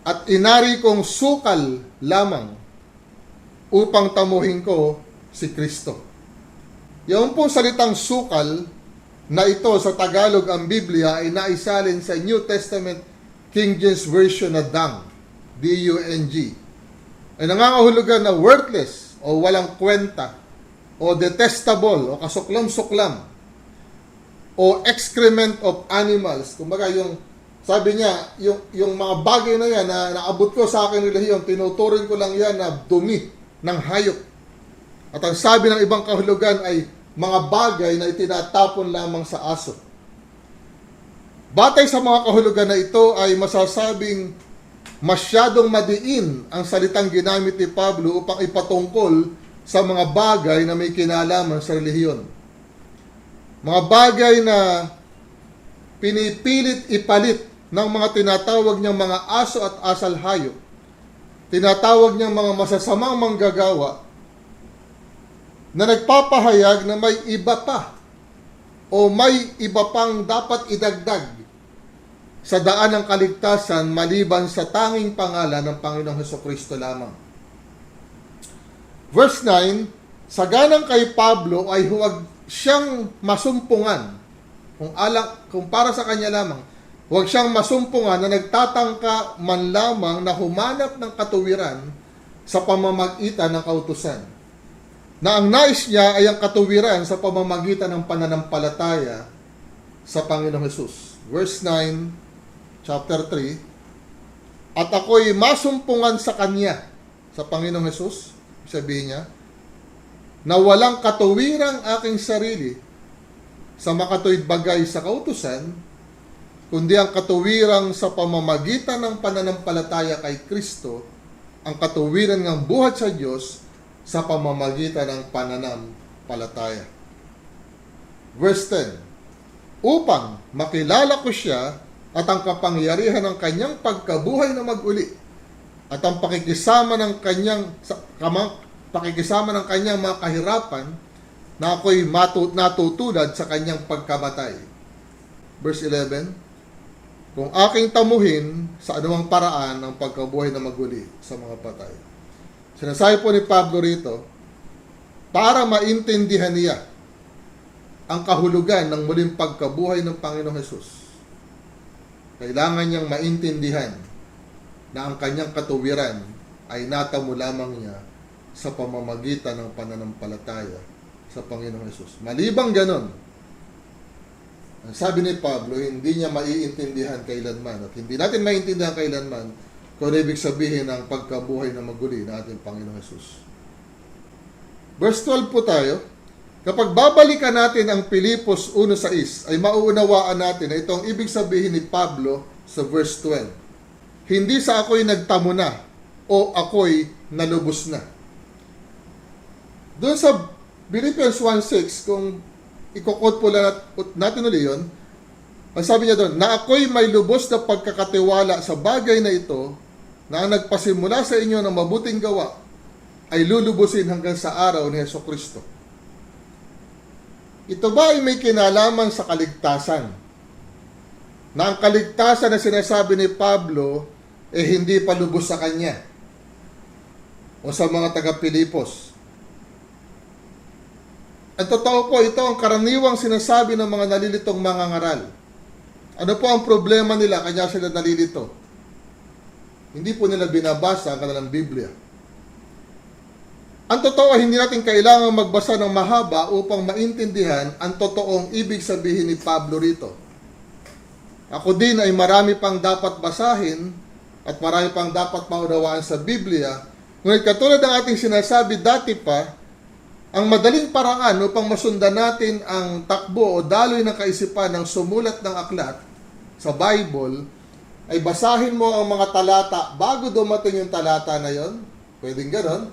at inari kong sukal lamang upang tamuhin ko si Kristo. Yung pong salitang sukal na ito sa Tagalog ang Biblia ay naisalin sa New Testament King James Version na dung, D-U-N-G. Ay nangangahulugan na worthless o walang kwenta o detestable o kasuklam-suklam o excrement of animals. Kumbaga yung sabi niya, yung mga bagay na yan na naabot ko sa aking relihiyon, tinuturing ko lang yan na dumi ng hayop. At ang sabi ng ibang kahulugan ay mga bagay na itinatapon lamang sa aso. Batay sa mga kahulugan na ito ay masasabing masyadong madiin ang salitang ginamit ni Pablo upang ipatungkol sa mga bagay na may kinalaman sa relihiyon. Mga bagay na pinipilit ipalit ng mga tinatawag niyang mga aso at asal hayop, tinatawag niyang mga masasamang manggagawa na nagpapahayag na may iba pa o may iba pang dapat idagdag sa daan ng kaligtasan maliban sa tanging pangalan ng Panginoong Hesukristo lamang. Verse 9, saganang kay Pablo ay huwag siyang masumpungan kung para sa kanya lamang. Huwag siyang masumpungan na nagtatangka man lamang na humanap ng katuwiran sa pamamagitan ng kautusan. Na ang nais niya ay ang katuwiran sa pamamagitan ng pananampalataya sa Panginoong Hesus. Verse 9, chapter 3, at ako'y masumpungan sa Kanya, sa Panginoong Hesus, sabihin niya, na walang katuwirang aking sarili sa makatuwid bagay sa kautusan, kundi ang katuwirang sa pamamagitan ng pananampalataya kay Kristo, ang katuwiran ng buhat sa Diyos sa pamamagitan ng pananampalataya. Verse 10, upang makilala ko siya at ang kapangyarihan ng kanyang pagkabuhay na mag-uli at ang pakikisama ng kanyang mga kahirapan na ako'y natutulad sa kanyang pagkamatay. Verse 11, kung aking tamuhin sa anumang paraan ang pagkabuhay na maguli sa mga patay. Sinasabi po ni Pablo rito, para maintindihan niya ang kahulugan ng muling pagkabuhay ng Panginoong Hesus, kailangan niyang maintindihan na ang kanyang katuwiran ay natamo lamang niya sa pamamagitan ng pananampalataya sa Panginoong Hesus. Malibang ganon, ang sabi ni Pablo, hindi niya maiintindihan kailanman at hindi natin maiintindihan kailanman kung ano ibig sabihin ng pagkabuhay na maguli ng ating Panginoong Hesus. Verse 12 po tayo. Kapag babalikan natin ang Pilipos 1:6, ay mauunawaan natin na itong ibig sabihin ni Pablo sa verse 12. Hindi sa ako'y nagtamo na o ako'y nalubos na. Doon sa Philippians 1:6, kung i-quote po lang natin ulit yun, ang sabi niya doon, na ako'y may lubos na pagkakatiwala sa bagay na ito, na ang nagpasimula sa inyo ng mabuting gawa, ay lulubusin hanggang sa araw ni Hesukristo. Ito ba ay may kinalaman sa kaligtasan? Na ang kaligtasan na sinasabi ni Pablo, hindi pa lubos sa kanya o sa mga taga-Pilipos. Ang totoo po, ito ang karaniwang sinasabi ng mga nalilitong mangangaral. Ano po ang problema nila kanya sila nalilito? Hindi po nila binabasa ang kanilang Biblia. Ang totoo, hindi natin kailangang magbasa ng mahaba upang maintindihan ang totoong ibig sabihin ni Pablo rito. Ako din ay marami pang dapat basahin at marami pang dapat maunawaan sa Biblia. Ngunit katulad ng ating sinasabi dati pa, ang madaling paraan upang masundan natin ang takbo o daloy ng kaisipan ng sumulat ng aklat sa Bible ay basahin mo ang mga talata bago dumating yung talata na yon. Pwedeng ganon.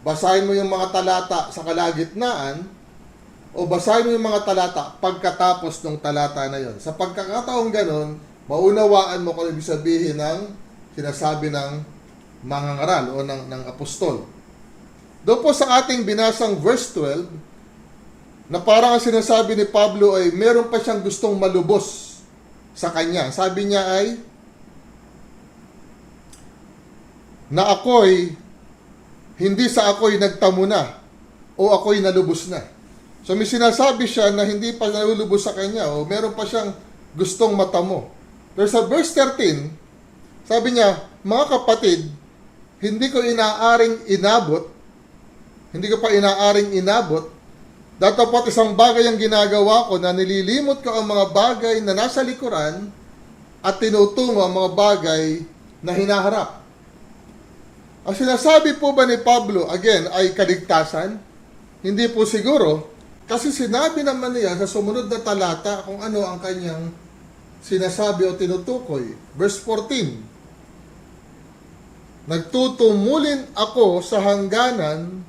Basahin mo yung mga talata sa kalagitnaan o basahin mo yung mga talata pagkatapos ng talata na yon. Sa pagkakataong ganon, maunawaan mo kung ibig sabihin ng sinasabi ng mangangaral o ng apostol. Doon po sa ating binasang verse 12, na parang ang sinasabi ni Pablo ay meron pa siyang gustong malubos sa kanya. Sabi niya ay, na hindi sa ako'y nagtamo na o ako'y nalubos na. So may sinasabi siya na hindi pa nalulubos sa kanya o meron pa siyang gustong matamo. Pero sa verse 13, sabi niya, mga kapatid, hindi ko pa inaaring inabot, datapot isang bagay ang ginagawa ko na nililimot ko ang mga bagay na nasa likuran at tinutungo ang mga bagay na hinaharap. Ang sinasabi po ba ni Pablo, again, ay kaligtasan? Hindi po siguro, kasi sinabi naman niya sa sumunod na talata kung ano ang kanyang sinasabi o tinutukoy. Verse 14, nagtutumulin ako sa hangganan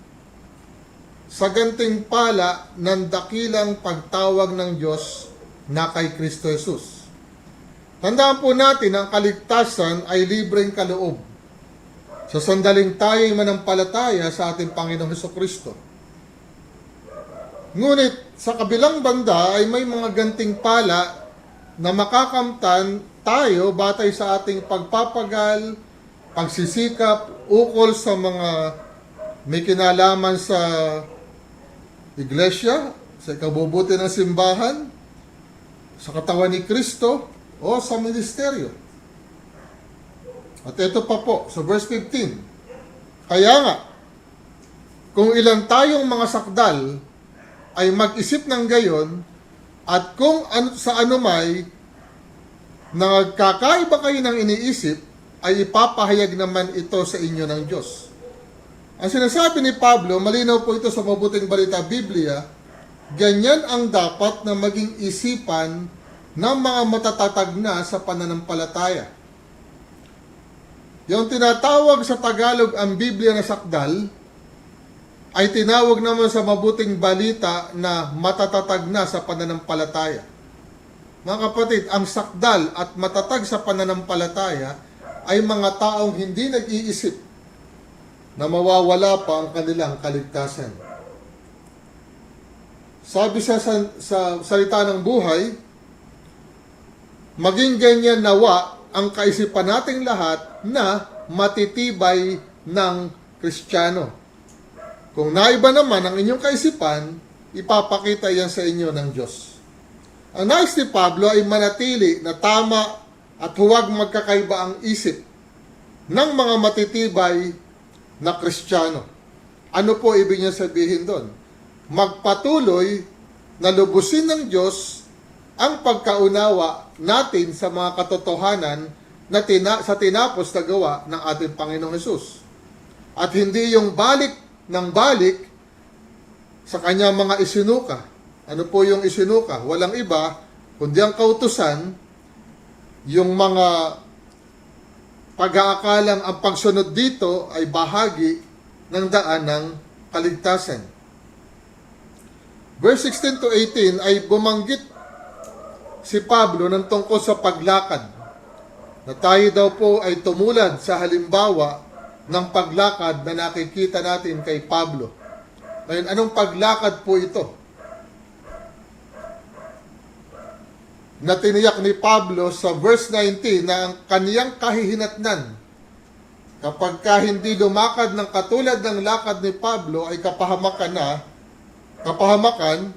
sa gantimpala ng dakilang pagtawag ng Diyos na kay Kristo Jesus. Tandaan po natin ang kaligtasan ay libreng kaloob sa sandaling tayo'y manampalataya sa ating Panginoong Hesukristo. Ngunit sa kabilang banda ay may mga gantimpala na makakamtan tayo batay sa ating pagpapagal, pagsisikap, ukol sa mga may kinalaman sa iglesia, sa ikabubuti ng simbahan, sa katawan ni Kristo, o sa ministeryo. At ito pa po, sa verse 15, kaya nga, kung ilan tayong mga sakdal ay mag-isip ng gayon, at kung sa anumay nagkakaiba kayo ng iniisip, ay ipapahayag naman ito sa inyo ng Diyos. Ang sinasabi ni Pablo, malinaw po ito sa Mabuting Balita Biblia, ganyan ang dapat na maging isipan ng mga matatatag na sa pananampalataya. Yung tinatawag sa Tagalog ang Biblia na sakdal, ay tinawag naman sa Mabuting Balita na matatatag na sa pananampalataya. Mga kapatid, ang sakdal at matatag sa pananampalataya ay mga taong hindi nag-iisip na mawawala pa ang kanilang kaligtasan. Sabi siya sa Salita ng Buhay, maging ganyan nawa ang kaisipan nating lahat na matitibay ng Kristiyano. Kung naiba naman ang inyong kaisipan, ipapakita yan sa inyo ng Diyos. Ang nais ni Pablo ay manatili na tama at huwag magkakaiba ang isip ng mga matitibay na Kristiyano. Ano po ibig niya sabihin doon? Magpatuloy na lubusin ng Diyos ang pagkaunawa natin sa mga katotohanan na sa tinapos na gawa ng ating Panginoong Hesus. At hindi yung balik ng balik sa kanyang mga isinuka. Ano po yung isinuka? Walang iba, kundi ang kautusan, yung mga pag-aakalang ang pagsunod dito ay bahagi ng daan ng kaligtasan. Verse 16 to 18 ay bumanggit si Pablo ng tungkol sa paglakad, na tayo daw po ay tumulad sa halimbawa ng paglakad na nakikita natin kay Pablo. Ngayon, anong paglakad po ito? Na tiniyak ni Pablo sa verse 19 na ang kaniyang kahihinatnan, kapag hindi lumakad ng katulad ng lakad ni Pablo, ay kapahamakan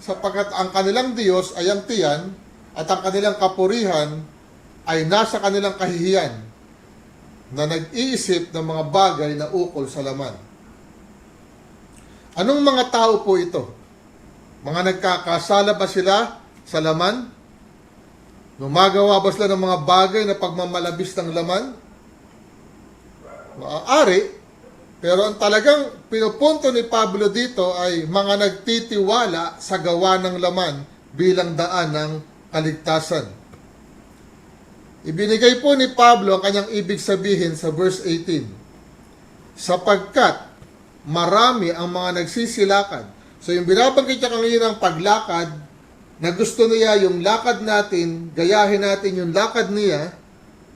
sapagkat ang kanilang Diyos ay ang tiyan at ang kanilang kapurihan ay nasa kanilang kahihiyan na nag-iisip ng mga bagay na ukol sa laman. Anong mga tao po ito? Mga nagkakasala ba sila sa laman? Gumagawa ba sila ng mga bagay na pagmamalabis ng laman? Maaari, pero ang talagang pinupunto ni Pablo dito ay mga nagtitiwala sa gawa ng laman bilang daan ng kaligtasan. Ibinigay po ni Pablo ang kanyang ibig sabihin sa verse 18. Sapagkat marami ang mga nagsisilakad. So yung binabanggit niya kanina ng paglakad, na gusto niya yung lakad natin, gayahin natin yung lakad niya,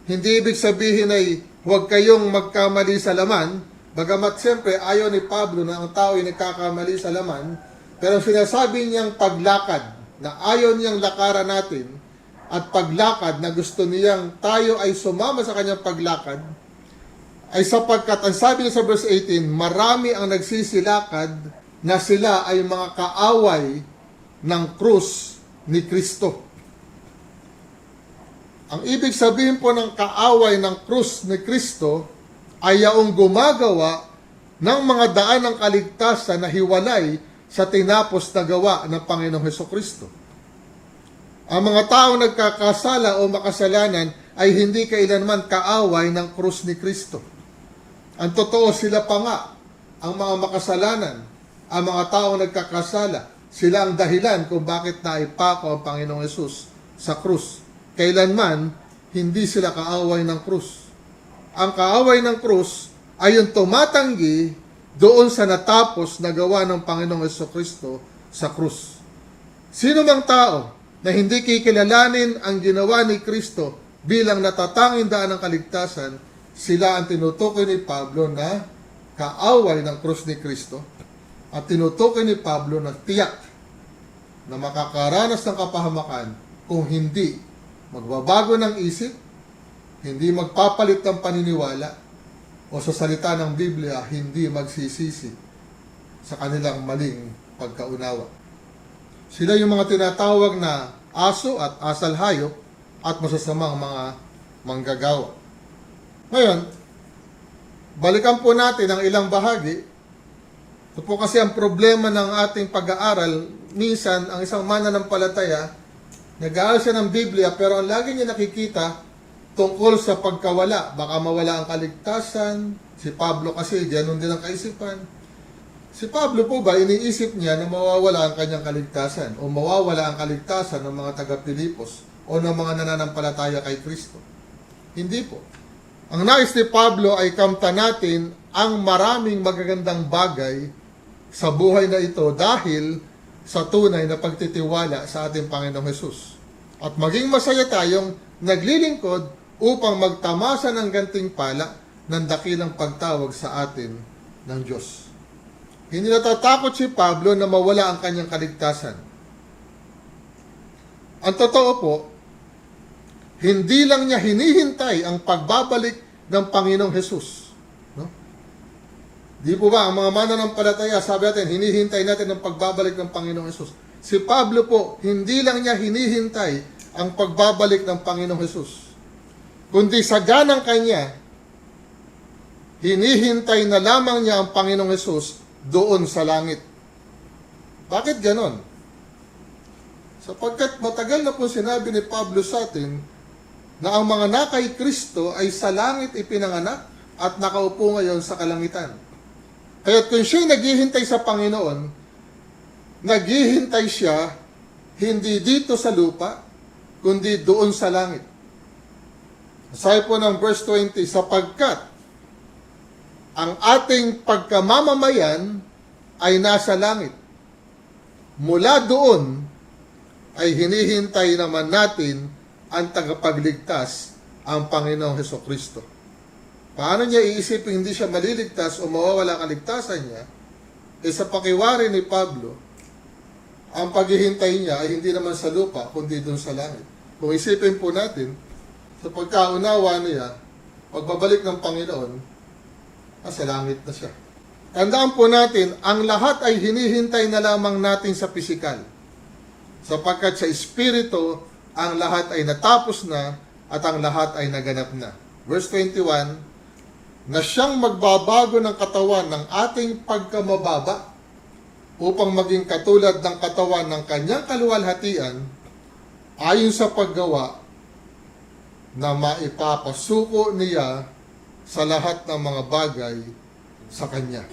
hindi ibig sabihin ay huwag kayong magkamali sa laman, bagamat siyempre ayaw ni Pablo na ang tao ay nagkakamali sa laman, pero sinasabi niyang paglakad, na ayaw niyang lakaran natin, at paglakad na gusto niyang tayo ay sumama sa kanyang paglakad, ay sapagkat, ang sabi niya sa verse 18, marami ang nagsisilakad na sila ay mga kaaway ng krus ni Kristo. Ang ibig sabihin po ng kaaway ng krus ni Kristo ay yaong gumagawa ng mga daan ng kaligtasan na hiwalay sa tinapos na gawa ng Panginoong Hesukristo. Ang mga taong nagkakasala o makasalanan ay hindi kailanman kaaway ng krus ni Kristo. Ang totoo, sila pa nga, ang mga makasalanan, ang mga taong nagkakasala, sila ang dahilan kung bakit naipako ang Panginoong Hesus sa krus. Kailanman, hindi sila kaaway ng krus. Ang kaaway ng krus ay yung tumatanggi doon sa natapos na gawa ng Panginoong Hesukristo sa krus. Sino mang tao na hindi kikilalanin ang ginawa ni Kristo bilang natatanging daan ng kaligtasan, sila ang tinutukoy ni Pablo na kaaway ng krus ni Kristo at tinutukoy ni Pablo na tiyak na makakaranas ng kapahamakan kung hindi magbabago ng isip, hindi magpapalit ng paniniwala, o sa salita ng Biblia, hindi magsisisi sa kanilang maling pagkaunawa. Sila yung mga tinatawag na aso at asal hayop at masasamang mga manggagawa. Ngayon, balikan po natin ang ilang bahagi. Ito po kasi ang problema ng ating pag-aaral. Minsan, ang isang mananampalataya, nag-aaral siya ng Biblia, pero ang lagi niya nakikita tungkol sa pagkawala. Baka mawala ang kaligtasan. Si Pablo kasi, ganoon din ang kaisipan. Si Pablo po ba, iniisip niya na mawawala ang kanyang kaligtasan o mawawala ang kaligtasan ng mga taga-Pilipos o ng mga nananampalataya kay Kristo? Hindi po. Ang nais ni Pablo ay kamtan natin ang maraming magagandang bagay sa buhay na ito dahil sa tunay na pagtitiwala sa ating Panginoong Hesus. At maging masaya tayong naglilingkod upang magtamasa ng gantimpala ng dakilang pagtawag sa atin ng Diyos. Hindi natatakot si Pablo na mawala ang kanyang kaligtasan. Ang totoo po, hindi lang niya hinihintay ang pagbabalik ng Panginoong Hesus. No? Di po ba, ang mga mananampalataya, sabi natin, hinihintay natin ang pagbabalik ng Panginoong Hesus. Si Pablo po, hindi lang niya hinihintay ang pagbabalik ng Panginoong Hesus, kundi sa ganang kanya, hinihintay na lamang niya ang Panginoong Hesus doon sa langit. Bakit ganon? Sapagkat matagal na po sinabi ni Pablo sa atin na ang mga nakay Kristo ay sa langit ipinanganak at nakaupo ngayon sa kalangitan. Kaya kung siya'y naghihintay sa Panginoon, naghihintay siya hindi dito sa lupa, kundi doon sa langit. Sabi po ng verse 20, sapagkat ang ating pagkamamamayan ay nasa langit. Mula doon ay hinihintay naman natin ang tagapagligtas, ang Panginoong Hesukristo. Paano niya iisipin hindi siya maliligtas o mawawala ang kaligtasan niya? Sa pakiwari ni Pablo, ang paghihintay niya ay hindi naman sa lupa, kundi doon sa langit. Kung isipin po natin, sa pagkaunawa niya, pagbabalik ng Panginoon, sa langit na siya. Tandaan po natin, ang lahat ay hinihintay na lamang natin sa pisikal. Sapagkat sa Espiritu, ang lahat ay natapos na at ang lahat ay naganap na. Verse 21, na siyang magbabago ng katawan ng ating pagkamababa upang maging katulad ng katawan ng kanyang kaluwalhatian ayon sa paggawa na maipapasuko niya sa lahat ng mga bagay sa Kanya.